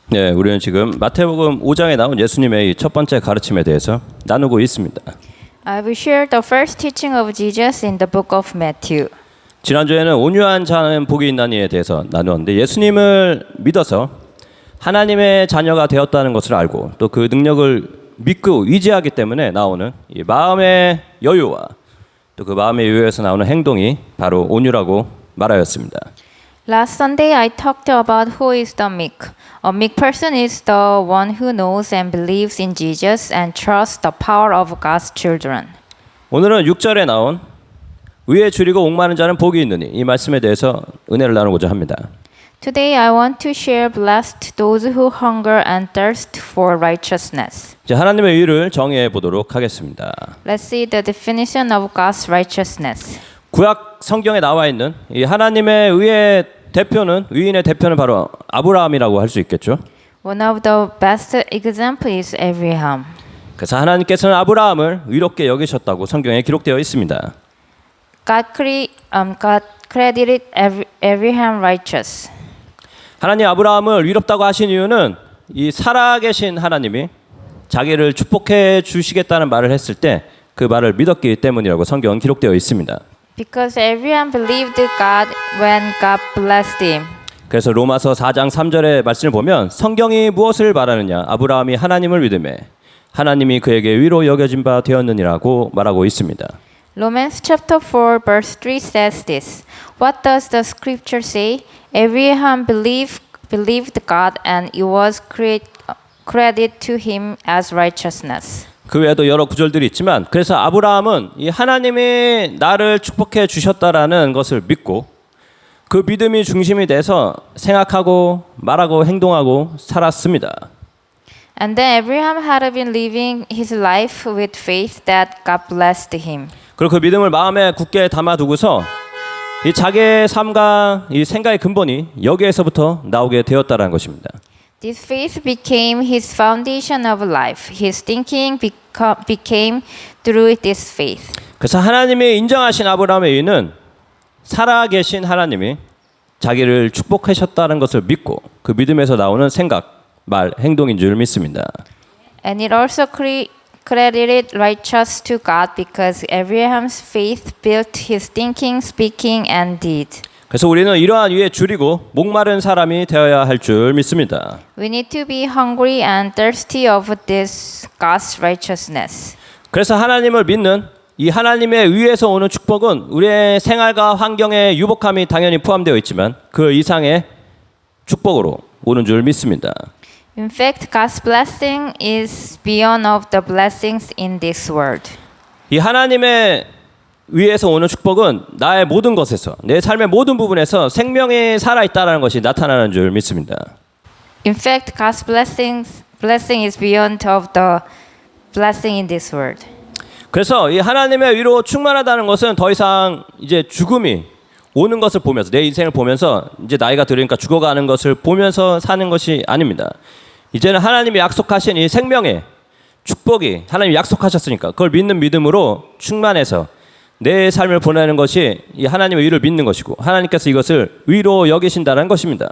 네, 우리는 지금 마태복음 5장에 나온 예수님의 첫 번째 가르침에 대해서 나누고 있습니다. I will share the first teaching of Jesus in the book of Matthew. 지난주에는 온유한 자는 복이 있나니에 대해서 나누었는데 예수님을 믿어서 하나님의 자녀가 되었다는 것을 알고 또 그 능력을 믿고 의지하기 때문에 나오는 이 마음의 여유와 또 그 마음의 여유에서 나오는 행동이 바로 온유라고 말하였습니다. Last Sunday I talked about who is the meek. A meek person is the one who knows and believes in Jesus and trusts the power of God's children. 오늘은 6절에 나온 의에 줄이고 옥마는 자는 복이 있느니 이 말씀에 대해서 은혜를 나누고자 합니다. Today I want to share blessed those who hunger and thirst for righteousness. 이제 하나님의 의를 정의해 보도록 하겠습니다. Let's see the definition of God's righteousness. 구약 성경에 나와 있는 이 하나님의 의의 대표는 의인의 대표는 바로 아브라함이라고 할 수 있겠죠. One of the best example is Abraham. 그래서 하나님께서는 아브라함을 의롭게 여기셨다고 성경에 기록되어 있습니다. God credited Abraham righteous. 하나님 아브라함을 의롭다고 하신 이유는 이 살아계신 하나님이 자기를 축복해 주시겠다는 말을 했을 때 그 말을 믿었기 때문이라고 성경은 기록되어 있습니다. Because Abraham believed God when God blessed him. 그래서 로마서 4장 3절의 말씀을 보면 성경이 무엇을 말하느냐 아브라함이 하나님을 믿음에 하나님이 그에게 위로 여겨진 바 되었느니라고 말하고 있습니다. Romans chapter 4 verse 3 says this. What does the scripture say? Abraham believed God and it was credited to him as righteousness. 그 외에도 여러 구절들이 있지만 그래서 아브라함은 이 하나님이 나를 축복해 주셨다라는 것을 믿고 그 믿음이 중심이 돼서 생각하고 말하고 행동하고 살았습니다. And then Abraham had been living his life with faith that God blessed him. 그리고 그 믿음을 마음에 굳게 담아두고서 이 자기의 삶과 이 생각의 근본이 여기에서부터 나오게 되었다라는 것입니다. This faith became his foundation of life. His thinking became through this faith. 그래서 하나님이 인정하신 아브라함의 의는 살아계신 하나님이 자기를 축복하셨다는 것을 믿고 그 믿음에서 나오는 생각, 말, 행동인 줄 믿습니다. And it also credited righteous to God because Abraham's faith built his thinking, speaking, and deed. 그래서 우리는 이러한 위에 줄이고 목마른 사람이 되어야 할 줄 믿습니다. We need to be hungry and thirsty of this God's righteousness. 그래서 하나님을 믿는 이 하나님의 의에서 오는 축복은 우리의 생활과 환경의 유복함이 당연히 포함되어 있지만 그 이상의 축복으로 오는 줄 믿습니다. In fact, God's blessing is beyond of the blessings in this world. 이 하나님의 위에서 오는 축복은 나의 모든 것에서 내 삶의 모든 부분에서 생명이 살아있다는 것이 나타나는 줄 믿습니다. In fact, God's blessing is beyond of the blessing in this world. 그래서 이 하나님의 위로 충만하다는 것은 더 이상 이제 죽음이 오는 것을 보면서 내 인생을 보면서 이제 나이가 들으니까 죽어가는 것을 보면서 사는 것이 아닙니다. 이제는 하나님이 약속하신 이 생명의 축복이 하나님이 약속하셨으니까 그걸 믿는 믿음으로 충만해서 내 삶을 보내는 것이 이 하나님의 의를 믿는 것이고 하나님께서 이것을 의로 여기신다는 것입니다.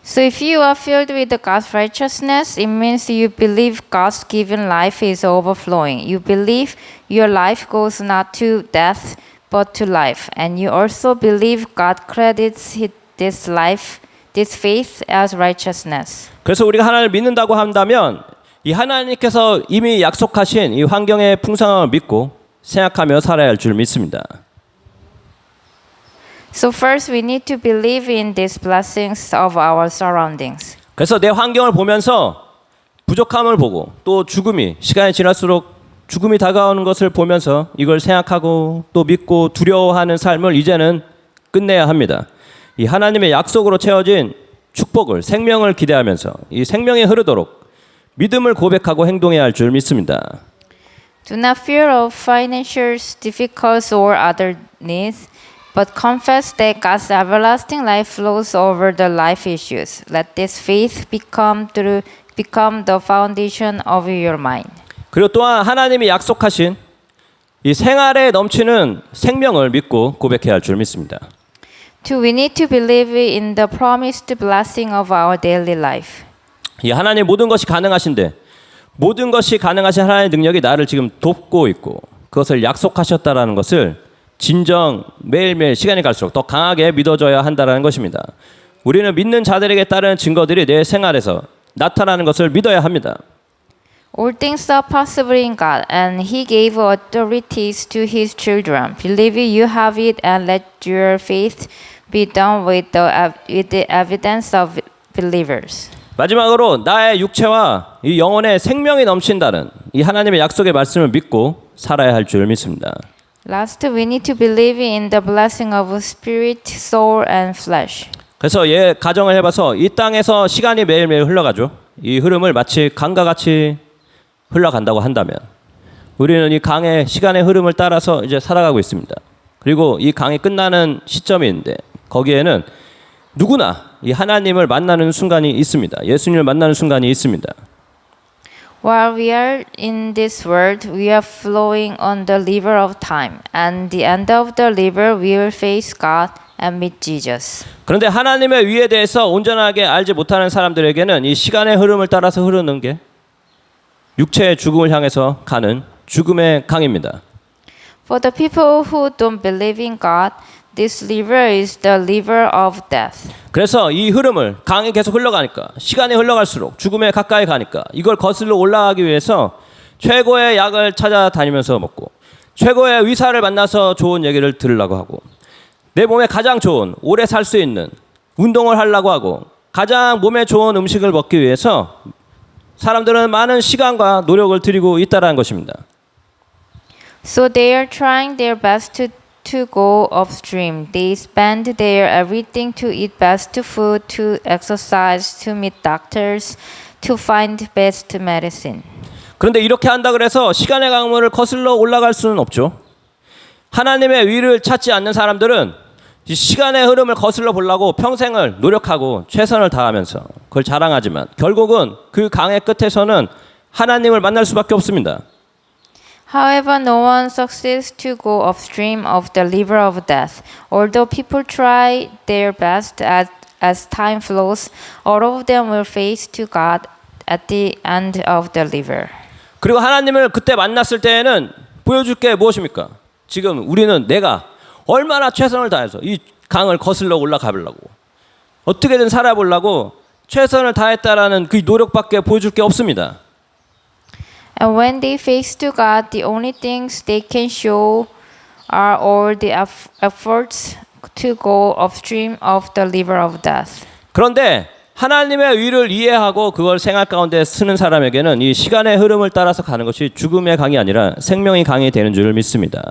So if you are filled with the God's righteousness, it means you believe God's given life is overflowing. You believe your life goes not to death but to life. And you also believe God credits this life, this faith as righteousness. 그래서 우리가 하나님을 믿는다고 한다면 이 하나님께서 이미 약속하신 이 환경의 풍성함을 믿고 생각하며 살아야 할 줄 믿습니다. So first we need to believe in these blessings of our surroundings. 그래서 내 환경을 보면서 부족함을 보고 또 죽음이 시간이 지날수록 죽음이 다가오는 것을 보면서 이걸 생각하고 또 믿고 두려워하는 삶을 이제는 끝내야 합니다. 이 하나님의 약속으로 채워진 축복을 생명을 기대하면서 이 생명이 흐르도록 믿음을 고백하고 행동해야 할 줄 믿습니다. Do not fear of financial difficulties or other needs, but confess that God's everlasting life flows over the life issues. Let this faith become the foundation of your mind. 그리고 또한 하나님이 약속하신 이 생활에 넘치는 생명을 믿고 고백해야 할 줄 믿습니다. We need to believe in the promised blessing of our daily life. 이 하나님 모든 것이 가능하신데 모든 것이 가능하신 하나님의 능력이 나를 지금 돕고 있고 그것을 약속하셨다라는 것을 진정 매일매일 시간이 갈수록 더 강하게 믿어줘야 한다는 것입니다. 우리는 믿는 자들에게 따르는 증거들이 내 생활에서 나타나는 것을 믿어야 합니다. All things are possible in God, and He gave authorities to His children. Believe you have it, and let your faith be done with the evidence of believers. 마지막으로 나의 육체와 이 영혼의 생명이 넘친다는 이 하나님의 약속의 말씀을 믿고 살아야 할 줄 믿습니다. Last, we need to believe in the blessing of spirit, soul, and flesh. 그래서 가정을 해봐서 이 땅에서 시간이 매일매일 흘러가죠. 이 흐름을 마치 강과 같이 흘러간다고 한다면 우리는 이 강의 시간의 흐름을 따라서 이제 살아가고 있습니다. 그리고 이 강이 끝나는 시점이 있는데 거기에는 누구나 이 하나님을 만나는 순간이 있습니다. 예수님을 만나는 순간이 있습니다. While we are in this world, we are flowing on the river of time, and the end of the river we will face God and meet Jesus. 그런데 하나님의 위에 대해서 온전하게 알지 못하는 사람들에게는 이 시간의 흐름을 따라서 흐르는 게 육체의 죽음을 향해서 가는 죽음의 강입니다. For the people who don't believe in God, this river is the river of death. 그래서 이 흐름을 강이 계속 흘러가니까 시간이 흘러갈수록 죽음에 가까이 가니까 이걸 거슬러 올라가기 위해서 최고의 약을 찾아다니면서 먹고 최고의 의사를 만나서 좋은 얘기를 들으려고 하고 내 몸에 가장 좋은 오래 살 수 있는 운동을 하려고 하고 가장 몸에 좋은 음식을 먹기 위해서 사람들은 많은 시간과 노력을 들이고 있다는 것입니다. So they are trying their best to go upstream. They spend their everything to eat best food, to exercise, to meet doctors, to find best medicine. 그런데 이렇게 한다 그래서 시간의 강물을 거슬러 올라갈 수는 없죠. 하나님의 위를 찾지 않는 사람들은 이 시간의 흐름을 거슬러 보려고 평생을 노력하고 최선을 다하면서 그걸 자랑하지만 결국은 그 강의 끝에서는 하나님을 만날 수밖에 없습니다. However, no one succeeds to go upstream of the river of death. Although people try their best as time flows, all of them will face to God at the end of the river. 그리고 하나님을 그때 만났을 때에는 보여줄 게 무엇입니까? 지금 우리는 내가 얼마나 최선을 다해서 이 강을 거슬러 올라가 보려고 어떻게든 살아보려고 최선을 다했다라는 그 노력밖에 보여줄 게 없습니다. And when they face to God, the only things they can show are all the efforts to go upstream of the river of death. 그런데 하나님의 위를 이해하고 그걸 생활 가운데 쓰는 사람에게는 이 시간의 흐름을 따라서 가는 것이 죽음의 강이 아니라 생명의 강이 되는 줄 믿습니다.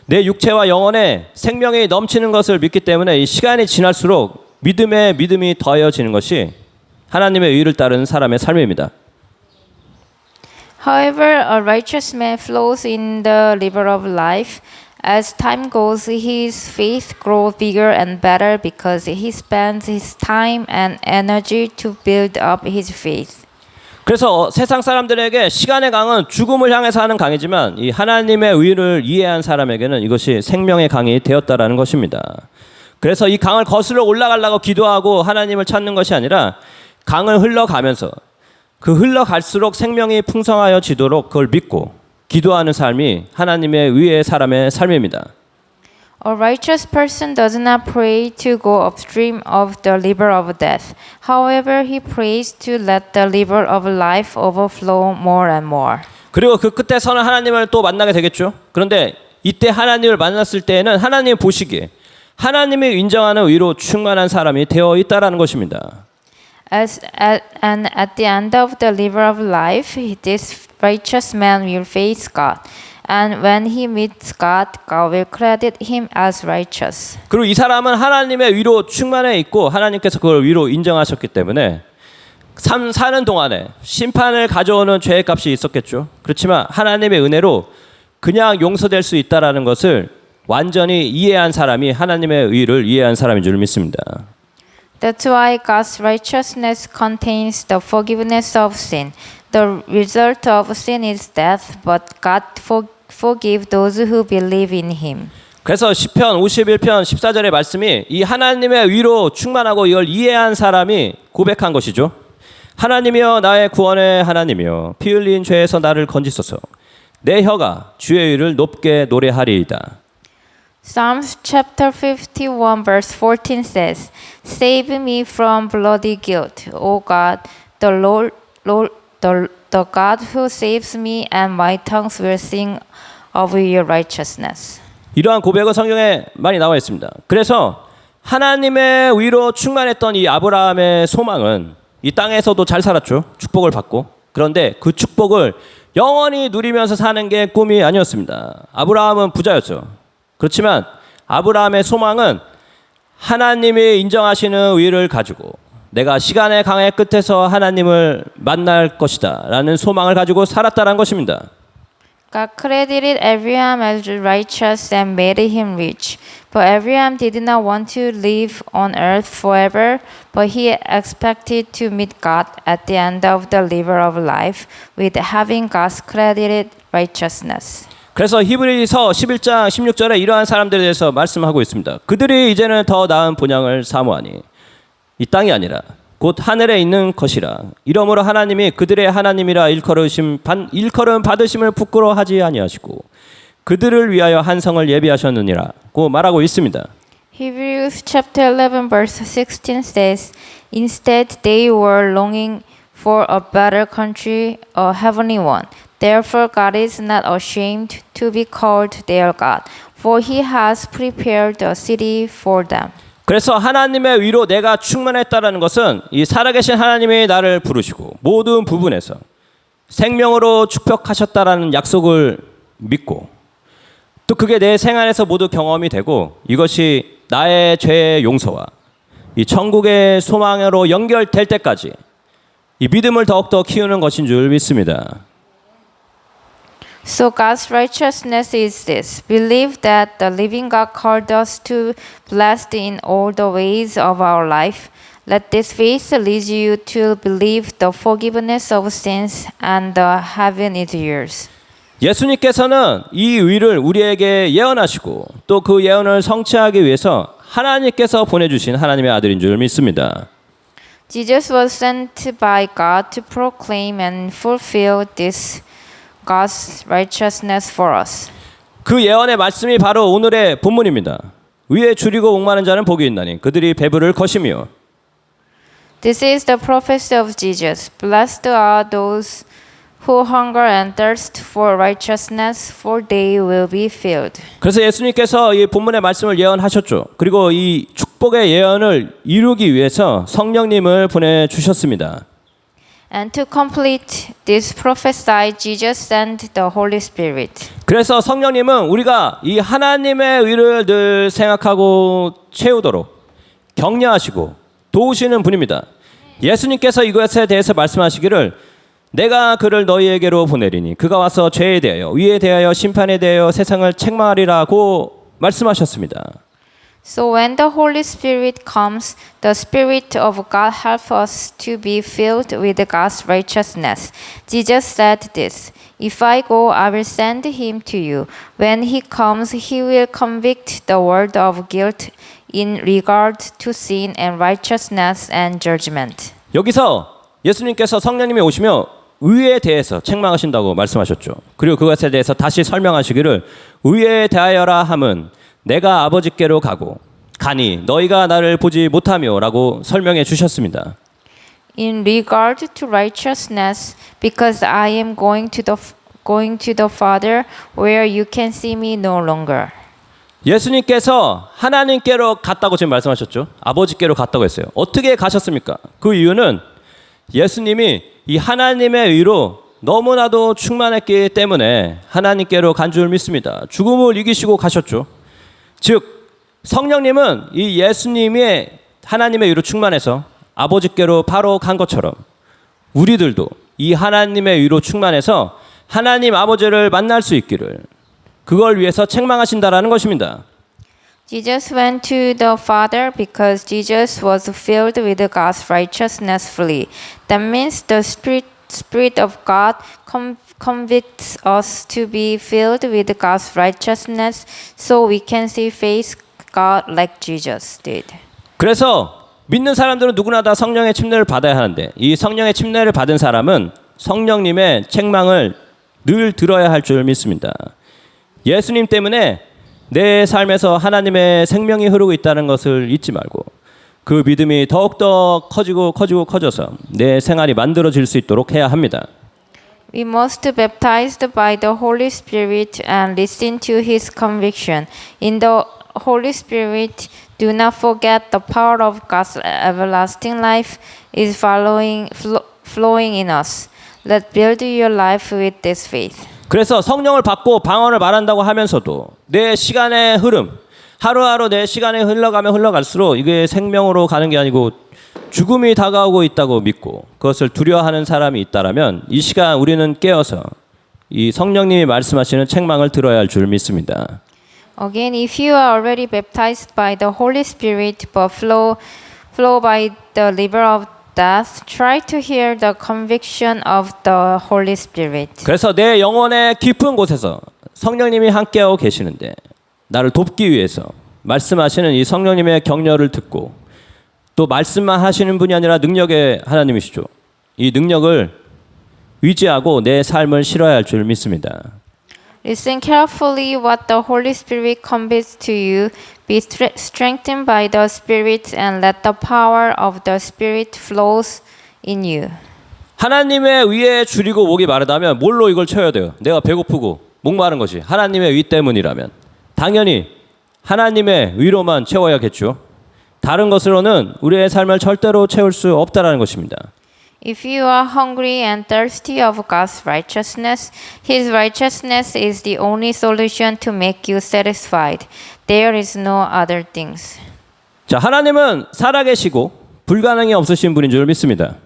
내 육체와 영혼에 생명이 넘치는 것을 믿기 때문에 이 시간이 지날수록 믿음이 더해지는 것이 하나님의 위를 따르는 사람의 삶입니다. However, a righteous man flows in the river of life. As time goes, his faith grows bigger and better because he spends his time and energy to build up his faith. 그래서 세상 사람들에게 시간의 강은 죽음을 향해서 하는 강이지만 이 하나님의 위를 이해한 사람에게는 이것이 생명의 강이 되었다라는 것입니다. 그래서 이 강을 거슬러 올라가려고 기도하고 하나님을 찾는 것이 아니라 강을 흘러가면서 그 흘러갈수록 생명이 풍성하여지도록 그걸 믿고 기도하는 삶이 하나님의 위의 사람의 삶입니다. A righteous person does not pray to go upstream of the river of death. However, he prays to let the river of life overflow more and more. 그리고 그 끝에서는 하나님을 또 만나게 되겠죠. 그런데 이때 하나님을 만났을 때에는 하나님 보시기에 하나님이 인정하는 위로 충만한 사람이 되어 있다라는 것입니다. And at the end of the river of life, this righteous man will face God. And when he meets God, God will credit him as righteous. 그리고 이 사람은 하나님의 위로 충만해 있고 하나님께서 그걸 위로 인정하셨기 때문에 사는 동안에 심판을 가져오는 죄의 값이 있었겠죠. 그렇지만 하나님의 은혜로 그냥 용서될 수 있다라는 것을 완전히 이해한 사람이 하나님의 위를 이해한 사람인 줄 믿습니다. That's why God's righteousness contains the forgiveness of sin. The result of sin is death, but God forgives those who believe in Him. 그래서 시편 51편 14절의 말씀이 이 하나님의 위로 충만하고 이걸 이해한 사람이 고백한 것이죠. 하나님이여 나의 구원의 하나님이여 피 흘린 죄에서 나를 건지소서. 내 혀가 주의 의를 높게 노래하리이다. Psalms chapter 51 verse 14 says, Save me from bloody guilt, O God, the God who saves me, and my tongues will sing of your righteousness. 이러한 고백은 성경에 많이 나와 있습니다. 그래서 하나님의 위로 충만했던 이 아브라함의 소망은 이 땅에서도 잘 살았죠. 축복을 받고. 그런데 그 축복을 영원히 누리면서 사는 게 꿈이 아니었습니다. 아브라함은 부자였죠. 그렇지만 아브라함의 소망은 하나님이 인정하시는 의를 가지고 내가 시간의 강의 끝에서 하나님을 만날 것이다 라는 소망을 가지고 살았다는 것입니다. God credited Abraham as righteous and made him rich. But Abraham did not want to live on earth forever, but he expected to meet God at the end of the river of life with having God's credited righteousness. 그래서 히브리서 11장 16절에 이러한 사람들에 대해서 말씀하고 있습니다. 그들이 이제는 더 나은 본향을 사모하니 이 땅이 아니라 곧 하늘에 있는 것이라. 이러므로 하나님이 그들의 하나님이라 일컬음 받으심을 부끄러워하지 아니하시고 그들을 위하여 한 성을 예비하셨느니라고 말하고 있습니다. Hebrews chapter 11 verse 16 says, Instead they were longing for a better country, a heavenly one. Therefore God is not ashamed to be called their God, for he has prepared a city for them. 그래서 하나님의 위로 내가 충만했다라는 것은 이 살아계신 하나님이 나를 부르시고 모든 부분에서 생명으로 축복하셨다라는 약속을 믿고 또 그게 내 생활에서 모두 경험이 되고 이것이 나의 죄의 용서와 이 천국의 소망으로 연결될 때까지 이 믿음을 더욱더 키우는 것인 줄 믿습니다. So God's righteousness is this: believe that the living God called us to blessed in all the ways of our life. Let this faith lead you to believe the forgiveness of sins and the heaven is yours. 예수님께서는 이 의를 우리에게 예언하시고 또 그 예언을 성취하기 위해서 하나님께서 보내주신 하나님의 아들인 줄 믿습니다. Jesus was sent by God to proclaim and fulfill this God's righteousness for us. 그 예언의 말씀이 바로 오늘의 본문입니다. 위에 줄이고 목마른 자는 복이 있나니 그들이 배부를 것이며. This is the prophecy of Jesus. Blessed are those who hunger and thirst for righteousness, for they will be filled. 그래서 예수님께서 이 본문의 말씀을 예언하셨죠. 그리고 이 축복의 예언을 이루기 위해서 성령님을 보내주셨습니다. And to complete this prophecy, Jesus sent the Holy Spirit. 그래서 성령님은 우리가 이 하나님의 의를 늘 생각하고 채우도록 격려하시고 도우시는 분입니다. 예수님께서 이것에 대해서 말씀하시기를 내가 그를 너희에게로 보내리니 그가 와서 죄에 대하여 의에 대하여 심판에 대하여 세상을 책망하리라고 말씀하셨습니다. So when the Holy Spirit comes, the Spirit of God helps us to be filled with God's righteousness. Jesus said this, If I go, I will send him to you. When he comes, he will convict the world of guilt in regard to sin and righteousness and judgment. 여기서 예수님께서 성령님이 오시며 의에 대해서 책망하신다고 말씀하셨죠. 그리고 그것에 대해서 다시 설명하시기를 의에 대하여라 함은 내가 아버지께로 가니 너희가 나를 보지 못하며라고 설명해 주셨습니다. In regard to righteousness, because I am going to the Father, where you can see me no longer. 예수님께서 하나님께로 갔다고 지금 말씀하셨죠. 아버지께로 갔다고 했어요. 어떻게 가셨습니까? 그 이유는 예수님이 이 하나님의 의로 너무나도 충만했기 때문에 하나님께로 간 줄 믿습니다. 죽음을 이기시고 가셨죠. 즉 성령님은 이 예수님이 하나님의 의로 충만해서 아버지께로 바로 간 것처럼 우리들도 이 하나님의 의로 충만해서 하나님 아버지를 만날 수 있기를 그걸 위해서 책망하신다라는 것입니다. Jesus went to the Father because Jesus was filled with God's righteousness fully. That means the Spirit of God convicts us to be filled with God's righteousness so we can see face God like Jesus did. 그래서 믿는 사람들은 누구나 다 성령의 침례를 받아야 하는데 이 성령의 침례를 받은 사람은 성령님의 책망을 늘 들어야 할 줄 믿습니다. 예수님 때문에 내 삶에서 하나님의 생명이 흐르고 있다는 것을 잊지 말고 그 믿음이 더욱더 커져서 내 생활이 만들어질 수 있도록 해야 합니다. We must be baptized by the Holy Spirit and listen to His conviction. In the Holy Spirit, do not forget the power of God's everlasting life is flowing in us. Let's build your life with this faith. 그래서 성령을 받고 방언을 말한다고 하면서도 내 시간의 흐름, 하루하루 내 시간이 흘러가면 흘러갈수록 이게 생명으로 가는 게 아니고 죽음이 다가오고 있다고 믿고 그것을 두려워하는 사람이 있다라면 이 시간 우리는 깨어서 이 성령님이 말씀하시는 책망을 들어야 할 줄 믿습니다. Again, if you are already baptized by the Holy Spirit but flow by the river of death, try to hear the conviction of the Holy Spirit. 그래서 내 영혼의 깊은 곳에서 성령님이 함께하고 계시는데 나를 돕기 위해서 말씀하시는 이 성령님의 격려를 듣고 또 말씀만 하시는 분이 아니라 능력의 하나님이시죠. 이 능력을 의지하고 내 삶을 실어야 할 줄 믿습니다. Listen carefully what the Holy Spirit conveys to you. Be strengthened by the Spirit and let the power of the Spirit flows in you. 하나님의 위에 줄이고 목이 마르다면 뭘로 이걸 채워야 돼요? 내가 배고프고 목마른 것이 하나님의 위 때문이라면 당연히 하나님의 위로만 채워야겠죠. 다른 것으로는 우리의 삶을 절대로 채울 수 없다라는 것입니다. If you are hungry and thirsty of God's righteousness, His righteousness is the only solution to make you satisfied. There is no other things. 자, 하나님은 살아계시고 불가능이 없으신 분인 줄 믿습니다.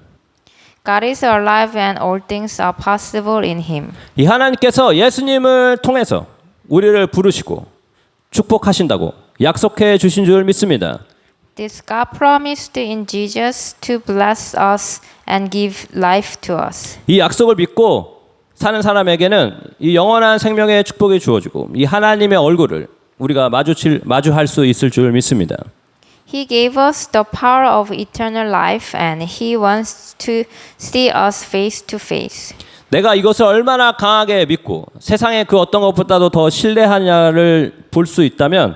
God is alive and all things are possible in Him. 이 하나님께서 예수님을 통해서 우리를 부르시고 축복하신다고 약속해 주신 줄 믿습니다. This God promised in Jesus to bless us and give life to us. 이 약속을 믿고 사는 사람에게는 이 영원한 생명의 축복이 주어지고 이 하나님의 얼굴을 우리가 마주할 수 있을 줄 믿습니다. He gave us the power of eternal life and He wants to see us face to face. 내가 이것을 얼마나 강하게 믿고 세상의 그 어떤 것보다도 더 신뢰하냐를 볼 수 있다면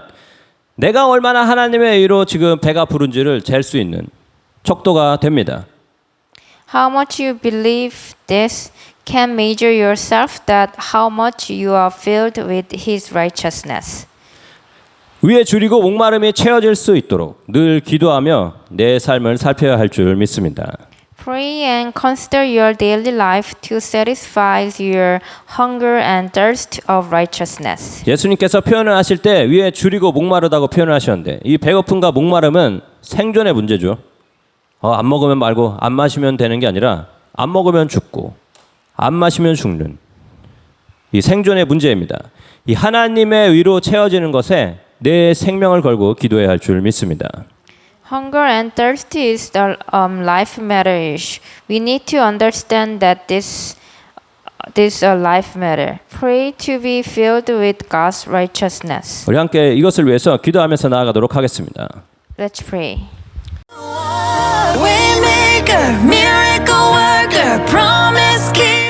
내가 얼마나 하나님의 의로 지금 배가 부른지를 잴 수 있는 척도가 됩니다. How much you believe this can measure yourself that how much you are filled with His righteousness. 위에 줄이고 목마름이 채워질 수 있도록 늘 기도하며 내 삶을 살펴야 할 줄 믿습니다. Pray and consider your daily life to satisfy your hunger and thirst of righteousness. 예수님께서 표현을 하실 때 위에 줄이고 목마르다고 표현을 하셨는데 이 배고픔과 목마름은 생존의 문제죠. 안 먹으면 말고 안 마시면 되는 게 아니라 안 먹으면 죽고 안 마시면 죽는 이 생존의 문제입니다. 이 하나님의 위로 채워지는 것에 내 생명을 걸고 기도해야 할 줄 믿습니다. Hunger and thirst is the life matter issue. We need to understand that this a life matter. Pray to be filled with God's righteousness. 우리 함께 이것을 위해서 기도하면서 나아가도록 하겠습니다. Let's pray. Waymaker, miracle worker, promise keeper.